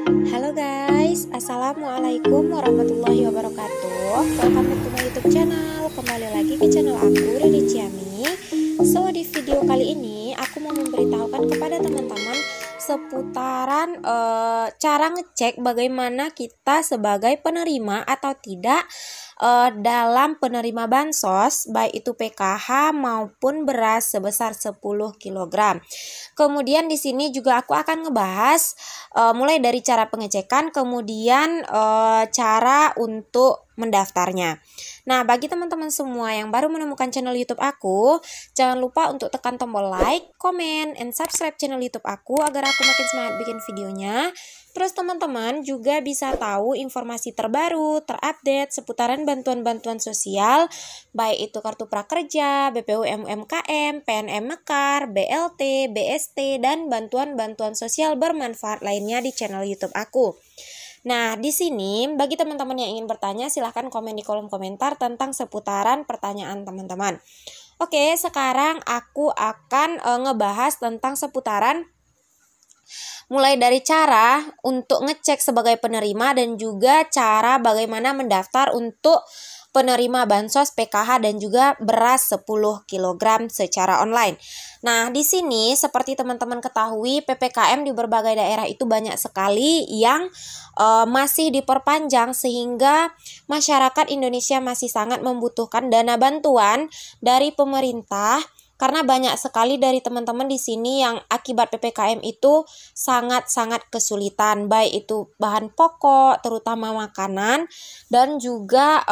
Halo guys, assalamualaikum warahmatullahi wabarakatuh. Welcome back to my YouTube channel. Kembali lagi ke channel aku, Riri Ciami. So di video kali ini aku mau memberitahukan kepada teman-teman seputaran cara ngecek bagaimana kita sebagai penerima atau tidak dalam penerima bansos, baik itu PKH maupun beras sebesar 10 kg. Kemudian di sini juga aku akan ngebahas mulai dari cara pengecekan, kemudian cara untuk mendaftarnya. Nah, bagi teman-teman semua yang baru menemukan channel YouTube aku, jangan lupa untuk tekan tombol like, comment, and subscribe channel YouTube aku agar aku makin semangat bikin videonya. Terus teman-teman juga bisa tahu informasi terbaru, terupdate seputaran bantuan-bantuan sosial, baik itu kartu prakerja, BPU UMKM, PNM Mekar, BLT, BST, dan bantuan-bantuan sosial bermanfaat lainnya di channel YouTube aku. Nah, di sini bagi teman-teman yang ingin bertanya silahkan komen di kolom komentar tentang seputaran pertanyaan teman-teman. Oke, sekarang aku akan ngebahas tentang seputaran mulai dari cara untuk ngecek sebagai penerima dan juga cara bagaimana mendaftar untuk penerima bansos PKH dan juga beras 10 kg secara online. Nah, di sini seperti teman-teman ketahui, PPKM di berbagai daerah itu banyak sekali yang masih diperpanjang sehingga masyarakat Indonesia masih sangat membutuhkan dana bantuan dari pemerintah. Karena banyak sekali dari teman-teman di sini yang akibat PPKM itu sangat-sangat kesulitan, baik itu bahan pokok, terutama makanan, dan juga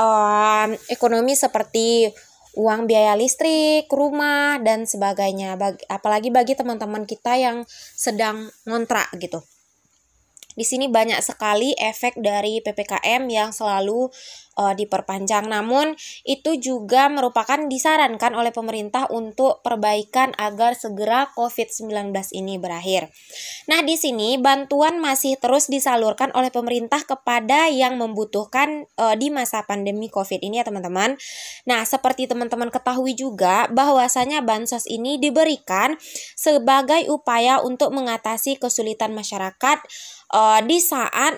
ekonomi seperti uang biaya listrik, rumah, dan sebagainya. Apalagi bagi teman-teman kita yang sedang ngontrak gitu. Di sini banyak sekali efek dari PPKM yang selalu diperpanjang. Namun itu juga merupakan disarankan oleh pemerintah untuk perbaikan agar segera COVID-19 ini berakhir. Nah, di sini bantuan masih terus disalurkan oleh pemerintah kepada yang membutuhkan di masa pandemi COVID ini ya teman-teman. Nah, seperti teman-teman ketahui juga bahwasanya bansos ini diberikan sebagai upaya untuk mengatasi kesulitan masyarakat di saat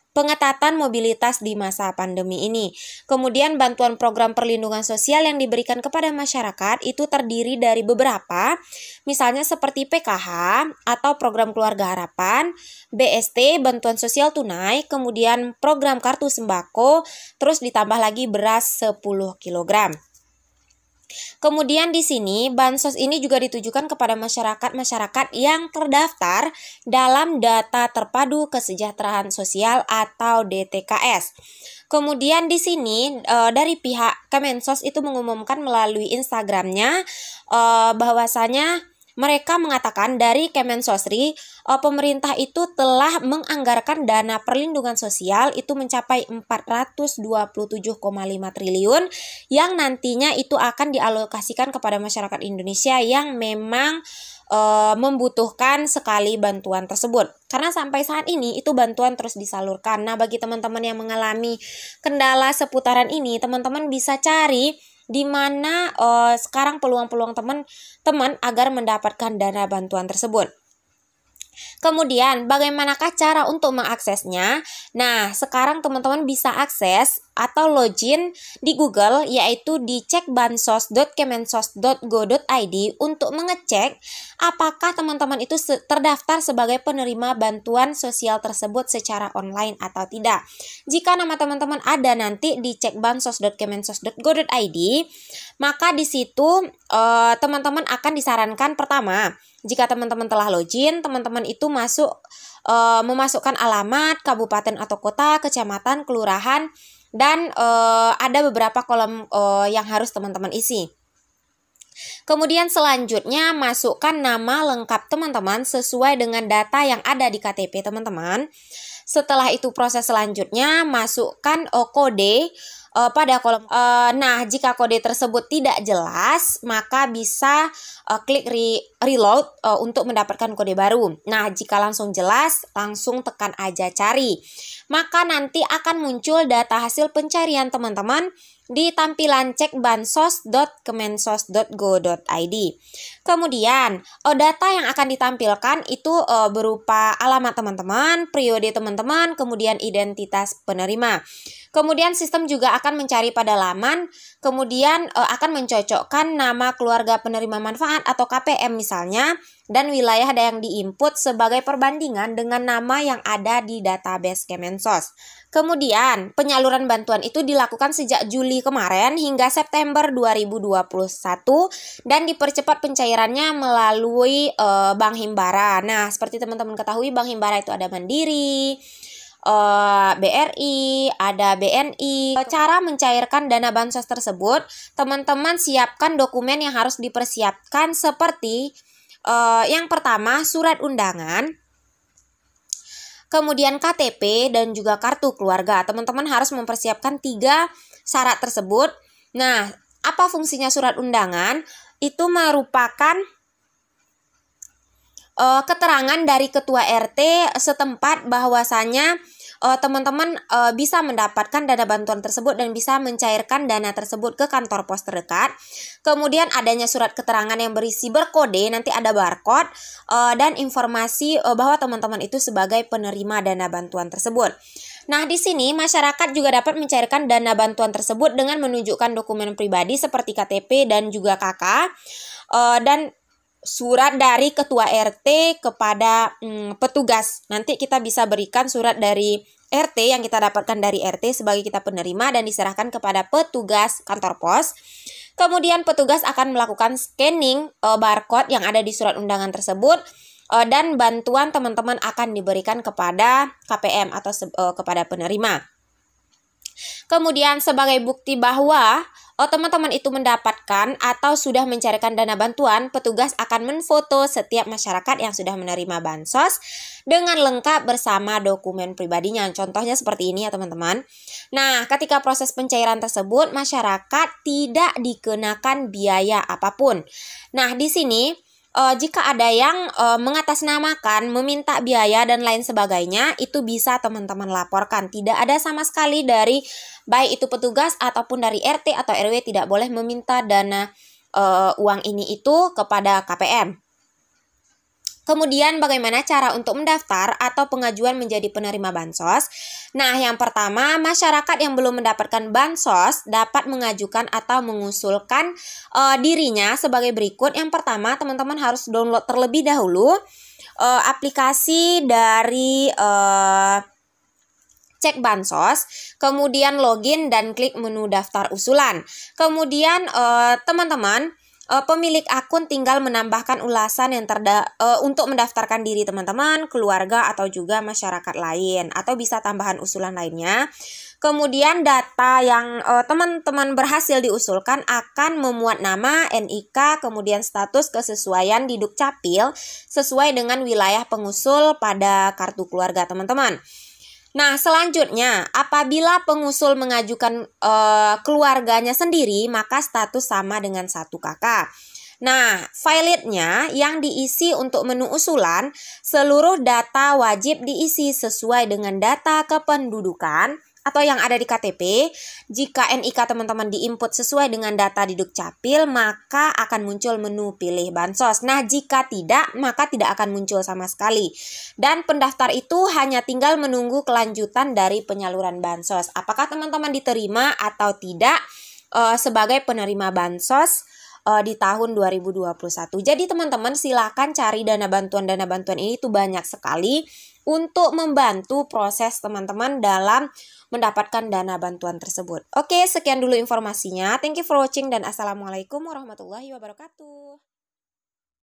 pengetatan mobilitas di masa pandemi ini. Kemudian bantuan program perlindungan sosial yang diberikan kepada masyarakat itu terdiri dari beberapa, misalnya seperti PKH atau program keluarga harapan, BST, bantuan sosial tunai, kemudian program kartu sembako, terus ditambah lagi beras 10 kg. Kemudian di sini bansos ini juga ditujukan kepada masyarakat yang terdaftar dalam Data Terpadu Kesejahteraan Sosial atau DTKS. Kemudian di sini dari pihak Kemensos itu mengumumkan melalui Instagramnya bahwasanya mereka mengatakan dari Kemensosri, pemerintah itu telah menganggarkan dana perlindungan sosial itu mencapai 427,5 triliun yang nantinya itu akan dialokasikan kepada masyarakat Indonesia yang memang membutuhkan sekali bantuan tersebut. Karena sampai saat ini itu bantuan terus disalurkan. Nah, bagi teman-teman yang mengalami kendala seputaran ini, teman-teman bisa cari di mana sekarang peluang-peluang teman-teman agar mendapatkan dana bantuan tersebut. Kemudian bagaimanakah cara untuk mengaksesnya? Nah, sekarang teman-teman bisa akses atau login di Google, yaitu di cekbansos.kemensos.go.id untuk mengecek apakah teman-teman itu terdaftar sebagai penerima bantuan sosial tersebut secara online atau tidak. Jika nama teman-teman ada nanti di cekbansos.kemensos.go.id, maka di situ teman-teman akan disarankan pertama, jika teman-teman telah login, teman-teman itu memasukkan alamat, kabupaten atau kota, kecamatan, kelurahan, dan ada beberapa kolom yang harus teman-teman isi. Kemudian selanjutnya masukkan nama lengkap teman-teman sesuai dengan data yang ada di KTP teman-teman. Setelah itu proses selanjutnya masukkan kode pada kolom. Nah, jika kode tersebut tidak jelas, maka bisa klik reload untuk mendapatkan kode baru. Nah, jika langsung jelas, langsung tekan aja cari. Maka nanti akan muncul data hasil pencarian teman-teman di tampilan cek bansos.kemensos.go.id. Kemudian, data yang akan ditampilkan itu berupa alamat teman-teman, periode teman-teman, kemudian identitas penerima. Kemudian sistem juga akan mencari pada laman, kemudian akan mencocokkan nama keluarga penerima manfaat atau KPM misalnya, dan wilayah yang diinput sebagai perbandingan dengan nama yang ada di database Kemensos. Kemudian, penyaluran bantuan itu dilakukan sejak Juli kemarin hingga September 2021 dan dipercepat pencairannya melalui Bank Himbara. Nah, seperti teman-teman ketahui, Bank Himbara itu ada Mandiri, BRI, ada BNI. Cara mencairkan dana bansos tersebut, teman-teman siapkan dokumen yang harus dipersiapkan seperti yang pertama surat undangan, kemudian KTP dan juga kartu keluarga. Teman-teman harus mempersiapkan 3 syarat tersebut. Nah, apa fungsinya surat undangan? Itu merupakan keterangan dari ketua RT setempat bahwasanya teman-teman bisa mendapatkan dana bantuan tersebut dan bisa mencairkan dana tersebut ke kantor pos terdekat. Kemudian adanya surat keterangan yang berisi berkode, nanti ada barcode dan informasi bahwa teman-teman itu sebagai penerima dana bantuan tersebut. Nah, di sini masyarakat juga dapat mencairkan dana bantuan tersebut dengan menunjukkan dokumen pribadi seperti KTP dan juga KK dan surat dari ketua RT kepada petugas. Nanti kita bisa berikan surat dari RT yang kita dapatkan dari RT sebagai kita penerima dan diserahkan kepada petugas kantor pos. Kemudian petugas akan melakukan scanning barcode yang ada di surat undangan tersebut dan bantuan teman-teman akan diberikan kepada KPM atau kepada penerima. Kemudian sebagai bukti bahwa teman-teman itu mendapatkan atau sudah mencarikan dana bantuan, petugas akan menfoto setiap masyarakat yang sudah menerima bansos dengan lengkap bersama dokumen pribadinya. Contohnya seperti ini ya teman-teman. Nah, ketika proses pencairan tersebut, masyarakat tidak dikenakan biaya apapun. Nah, di sini jika ada yang mengatasnamakan, meminta biaya dan lain sebagainya, itu bisa teman-teman laporkan. Tidak ada sama sekali dari baik itu petugas ataupun dari RT atau RW tidak boleh meminta dana uang ini itu kepada KPM. Kemudian bagaimana cara untuk mendaftar atau pengajuan menjadi penerima bansos? Nah, yang pertama, masyarakat yang belum mendapatkan bansos dapat mengajukan atau mengusulkan dirinya sebagai berikut. Yang pertama, teman-teman harus download terlebih dahulu aplikasi dari cek bansos, kemudian login dan klik menu daftar usulan. Kemudian teman-teman pemilik akun tinggal menambahkan ulasan yang untuk mendaftarkan diri teman-teman, keluarga, atau juga masyarakat lain, atau bisa tambahan usulan lainnya. Kemudian data yang teman-teman berhasil diusulkan akan memuat nama, NIK, kemudian status kesesuaian di Dukcapil sesuai dengan wilayah pengusul pada kartu keluarga teman-teman. Nah, selanjutnya, apabila pengusul mengajukan keluarganya sendiri, maka status sama dengan 1 kakak. Nah, filenya yang diisi untuk menu usulan, seluruh data wajib diisi sesuai dengan data kependudukan atau yang ada di KTP. Jika NIK teman-teman diinput sesuai dengan data di Dukcapil, maka akan muncul menu pilih bansos. Nah, jika tidak, maka tidak akan muncul sama sekali. Dan pendaftar itu hanya tinggal menunggu kelanjutan dari penyaluran bansos. Apakah teman-teman diterima atau tidak sebagai penerima bansos di tahun 2021. Jadi teman-teman silakan cari dana bantuan ini itu banyak sekali untuk membantu proses teman-teman dalam mendapatkan dana bantuan tersebut. Oke, sekian dulu informasinya. Thank you for watching dan assalamualaikum warahmatullahi wabarakatuh.